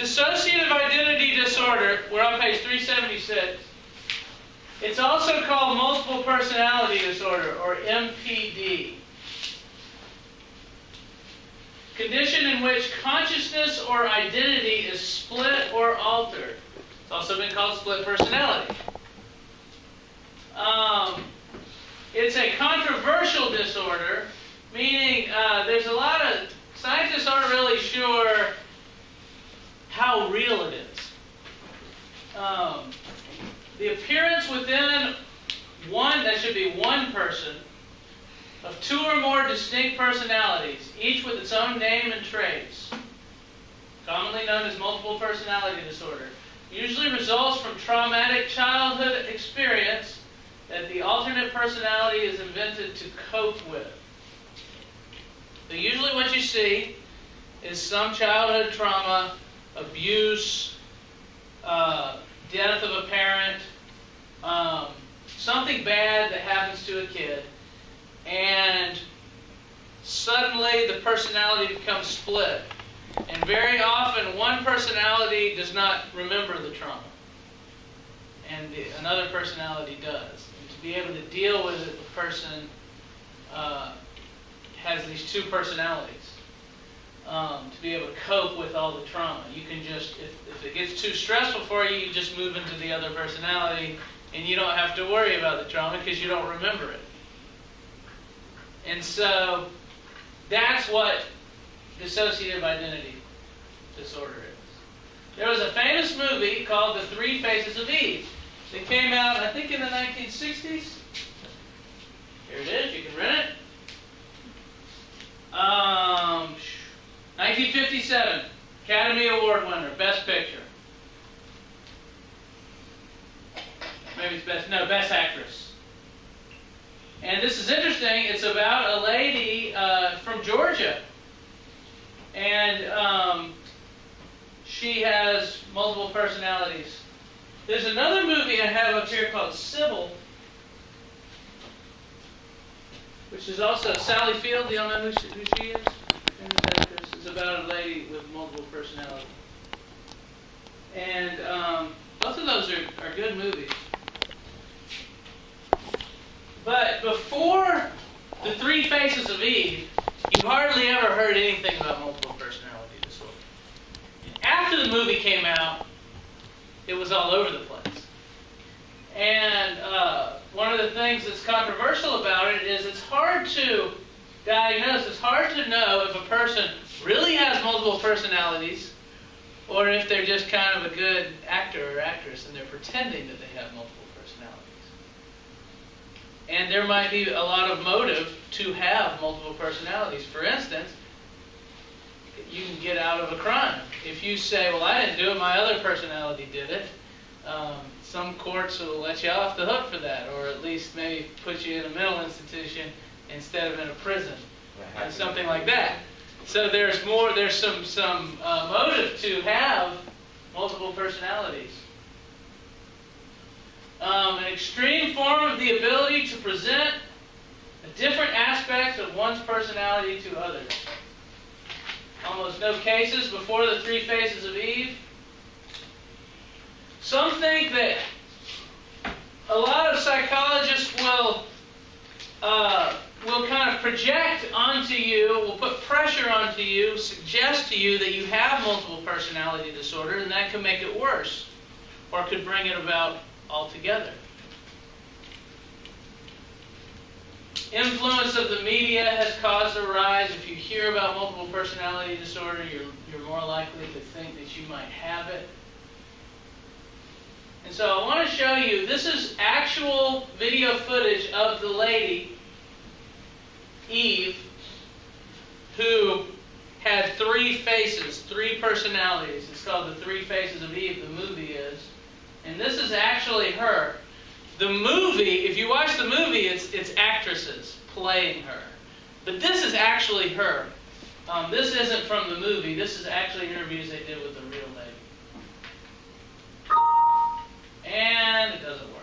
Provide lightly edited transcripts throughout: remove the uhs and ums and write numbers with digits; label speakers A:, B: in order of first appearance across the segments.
A: Dissociative identity disorder, we're on page 376. It's also called multiple personality disorder, or MPD. Condition in which consciousness or identity is split or altered. It's also been called split personality. It's a controversial disorder, meaning there's a lot of scientists aren't really sure how real it is. The appearance within that should be one person, of two or more distinct personalities, each with its own name and traits, commonly known as multiple personality disorder, usually results from traumatic childhood experience that the alternate personality is invented to cope with. So usually what you see is some childhood trauma, abuse, death of a parent, something bad that happens to a kid, and suddenly the personality becomes split. And very often one personality does not remember the trauma, and another personality does. And to be able to deal with it, the person has these two personalities. To be able to cope with all the trauma. You can just, if it gets too stressful for you, you just move into the other personality, and you don't have to worry about the trauma because you don't remember it. And so that's what dissociative identity disorder is. There was a famous movie called The Three Faces of Eve that came out, I think, in the 1960s. Here it is. You can rent it. 1957, Academy Award winner, Best Picture. Maybe it's Best Actress. And this is interesting. It's about a lady from Georgia. And she has multiple personalities. There's another movie I have up here called Sybil, which is also Sally Field. Do y'all know who she is? It's about a lady with multiple personalities. And both of those are good movies. But before The Three Faces of Eve, you hardly ever heard anything about multiple personality disorder. After the movie came out, it was all over the place. And one of the things that's controversial about it is it's hard to diagnose. It's hard to know if a person really has multiple personalities or if they're just kind of a good actor or actress and they're pretending that they have multiple personalities. And there might be a lot of motive to have multiple personalities. For instance, you can get out of a crime. If you say, well, I didn't do it, my other personality did it, some courts will let you off the hook for that, or at least maybe put you in a mental institution instead of in a prison, or something like that. So there's some motive to have multiple personalities. An extreme form of the ability to present different aspects of one's personality to others. Almost no cases before The Three Faces of Eve. Some think that a lot of psychologists will kind of project onto you, will put pressure onto you, suggest to you that you have multiple personality disorder, and that can make it worse, or could bring it about altogether. Influence of the media has caused a rise. If you hear about multiple personality disorder, you're more likely to think that you might have it. And so I want to show you, this is actual video footage of the lady, Eve, who had three faces, three personalities. It's called The Three Faces of Eve, the movie is. And this is actually her. The movie, if you watch the movie, it's actresses playing her. But this is actually her. This isn't from the movie. This is actually interviews they did with the real lady. And it doesn't work.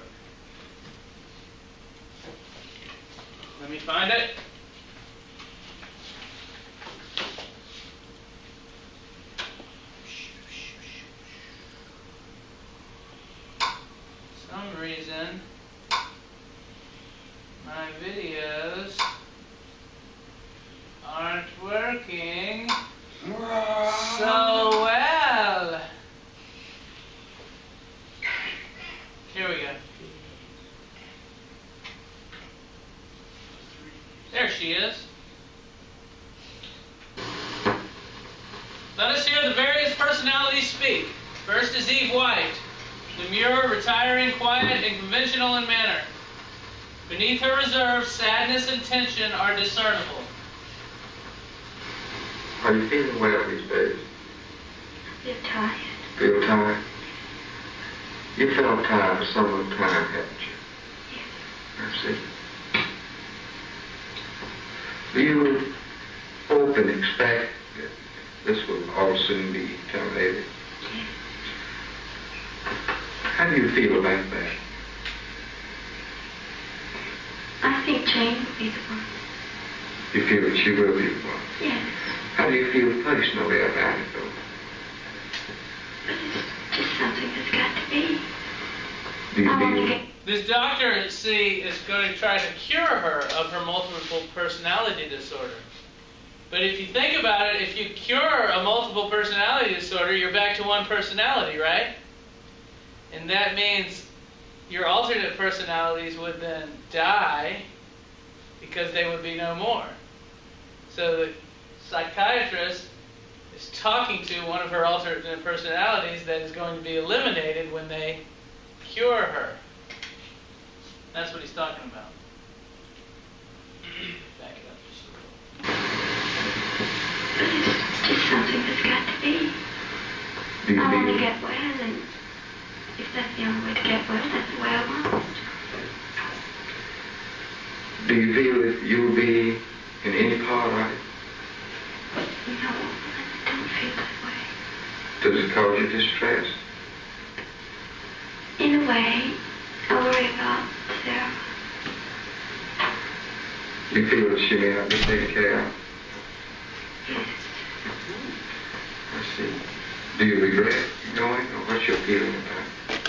A: Let me find it. doing so well. Here we go. There she is. Let us hear the various personalities speak. First is Eve White, demure, retiring, quiet, and conventional in manner. Beneath her reserve, sadness and tension are discernible.
B: Are you feeling well these days?
C: I feel tired.
B: Feel tired? You felt tired for some little time, haven't you?
C: Yes.
B: I see. Do you hope and expect that this will all soon be terminated?
C: Yes.
B: How do you feel about that?
C: I think Jane will be the one.
B: You feel that she will be the one?
C: Yes.
B: How do you feel personally about it, though?
C: But it's just something that's got to be.
B: Do you
C: I want to
B: feel...
C: get...
A: This doctor, see, is going to try to cure her of her multiple personality disorder. But if you think about it, if you cure a multiple personality disorder, you're back to one personality, right? And that means your alternate personalities would then die because they would be no more. So the psychiatrist is talking to one of her alternate personalities that is going to be eliminated when they cure her. That's what he's talking about. Back it up just a little.
C: But it's just something that's got to be.
B: Do you
C: I want to
B: feel...
C: get well, and if that's the only way to get well, that's the way I want.
B: Do you feel that you'll be in any part of it?
C: No, I don't feel that way.
B: Does it cause you distress?
C: In a way, I worry about Sarah.
B: You feel that she may not be taken care of?
C: Yes.
B: I see. Do you regret going, or what's your feeling about it?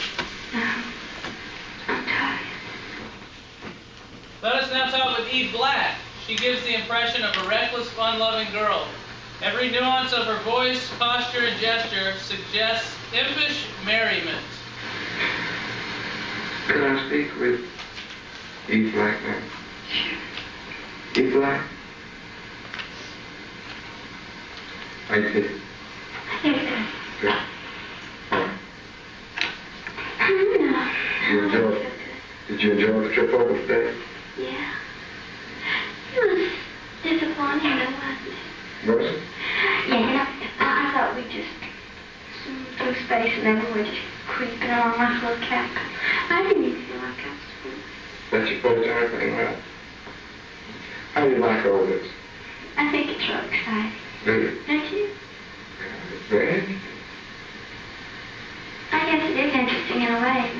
C: No. I'm tired.
A: Let us now talk with Eve Black. She gives the impression of a reckless, fun-loving girl. Every nuance of her voice, posture, and gesture suggests impish merriment.
B: Can I speak with Eve Black now?
C: Sure.
B: Eve Black? How you feel?
C: I feel good.
B: Good. All right.
C: No.
B: Did you enjoy the trip over today?
C: Yeah. It was disappointing, though, wasn't it?
B: Was it?
C: Yeah, I thought we'd just zoom through space and then we were just creeping along like little cat. I didn't even feel like I was swimming.
B: That's your first time thing, right? How do you like all this?
C: I think it's real exciting.
B: Really?
C: Don't you?
B: Very interesting.
C: I guess it is interesting in a way.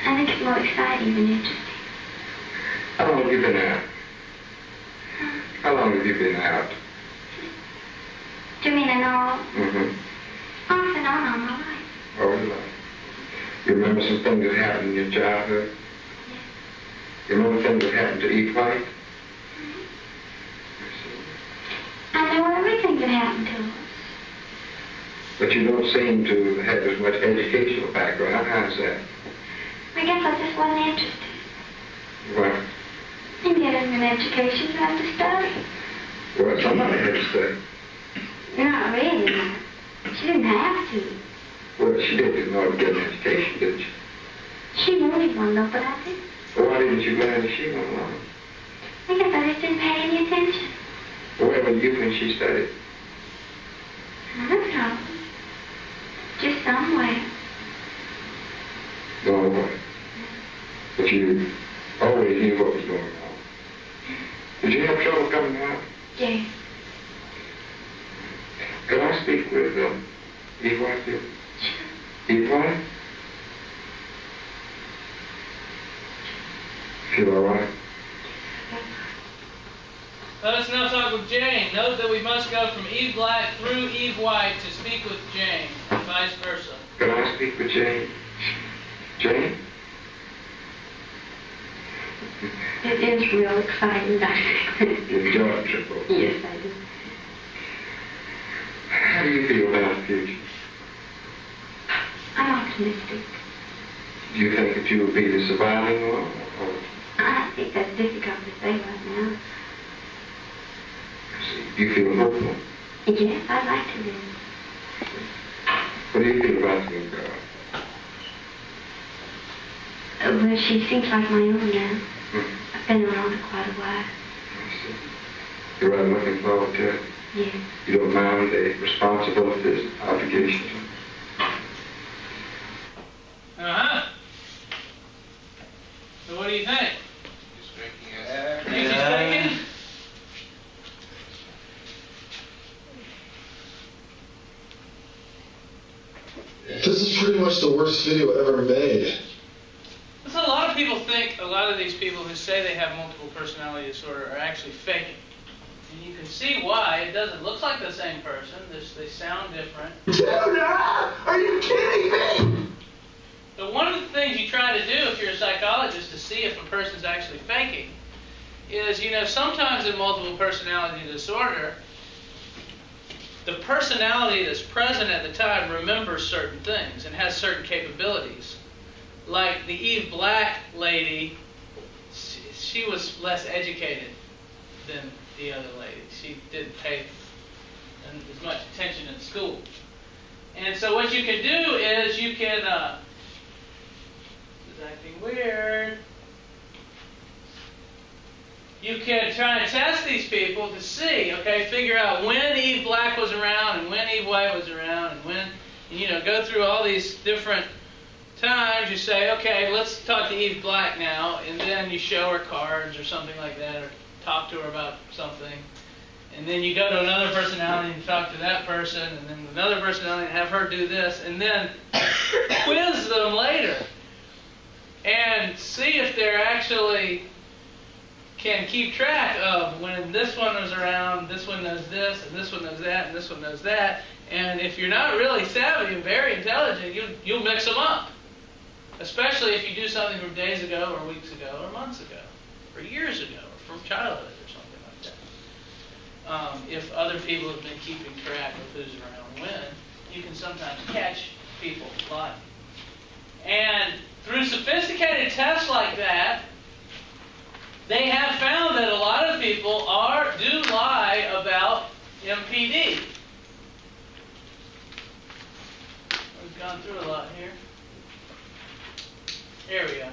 C: I think it's more exciting than interesting.
B: How long have you been out? How long have you been out?
C: Do you mean in all?
B: Mm-hmm.
C: Off and on all my life.
B: All your life. You remember some things that happened in your childhood?
C: Yes.
B: You remember things that happened to Eve White?
C: I know everything that happened to us.
B: But you don't seem to have as much educational background. How's that?
C: I guess I just wasn't interested.
B: Well,
C: In getting an education, you have to study.
B: well, somebody had to say.
C: Not really. She didn't have to.
B: Well, she did in order to get an education, didn't she?
C: She wanted one, though, but I didn't.
B: Well, why didn't you learn that she went along?
C: I guess I just didn't pay any attention.
B: Where were you when she studied?
C: I don't know. Just somewhere.
B: No way. But you always knew what was going on. Did you have trouble coming out?
C: Yes.
B: Could I speak with Eve White here? Eve White? Feel all right?
A: Let us now talk with Jane. Note that we must go from Eve Black through Eve White to speak with Jane, and vice versa.
B: Could I speak with Jane? Jane?
C: It is real exciting, Dr.
B: You enjoyed the trip over?
C: Yes, I do.
B: you feel about the future?
C: I'm optimistic.
B: Do you think that you will be the surviving one? Or?
C: I think that's difficult to say right now.
B: Do you feel hopeful?
C: Yes, I'd like to live.
B: What do you feel about the new girl?
C: Well, she seems like my own now. I've been around her quite a while.
B: I see. You're rather looking forward to it?
C: Yes.
B: You don't mind the responsibilities, obligations?
A: Uh-huh. So what do you think?
D: He's drinking it.
A: Think he's thinking?
E: This is pretty much the worst video ever made.
A: So a lot of people think a lot of these people who say they have multiple personality disorder are actually faking. And you can see why. It doesn't look like the same person. They sound different.
E: Dude, are you kidding me?
A: But one of the things you try to do if you're a psychologist to see if a person's actually faking is, sometimes in multiple personality disorder, the personality that's present at the time remembers certain things and has certain capabilities. Like the Eve Black lady, she was less educated than the other lady. She didn't pay as much attention in school. And so what you can do is you can, this is acting weird. You can try and test these people to see, figure out when Eve Black was around and when Eve White was around and when, go through all these different times. You say, okay, let's talk to Eve Black now, and then you show her cards or something like that, or talk to her about something. And then you go to another personality and talk to that person, and then another personality and have her do this, and then quiz them later and see if they're actually can keep track of when this one was around, this one knows this, and this one knows that, and this one knows that. And if you're not really savvy and very intelligent, you'll mix them up. Especially if you do something from days ago, or weeks ago, or months ago, or years ago, or from childhood, or something like that. If other people have been keeping track of who's around when, you can sometimes catch people lying. And through sophisticated tests like that, they have found that a lot of people do lie about MPD. We've gone through a lot here. There we go.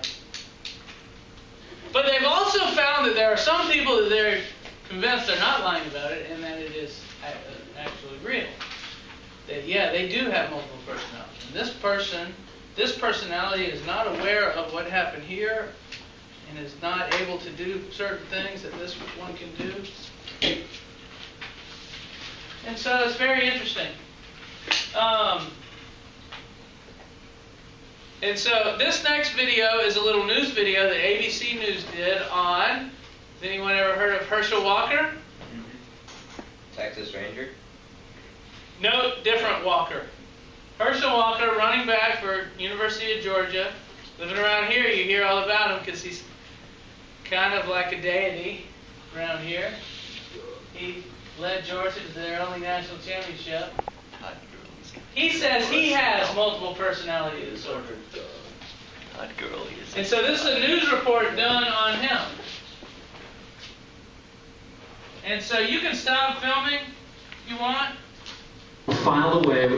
A: But they've also found that there are some people that they're convinced they're not lying about it and that it is actually real. That, they do have multiple personalities. And this personality is not aware of what happened here and is not able to do certain things that this one can do. And so it's very interesting. And so this next video is a little news video that ABC News did on, has anyone ever heard of Herschel Walker?
D: Mm-hmm. Texas Ranger?
A: No, different Walker. Herschel Walker, running back for University of Georgia. Living around here, you hear all about him because he's kind of like a deity around here. He led Georgia to their only national championship. He says he has multiple personality disorder. And so this is a news report done on him. And so you can stop filming if you want.
F: Filed away.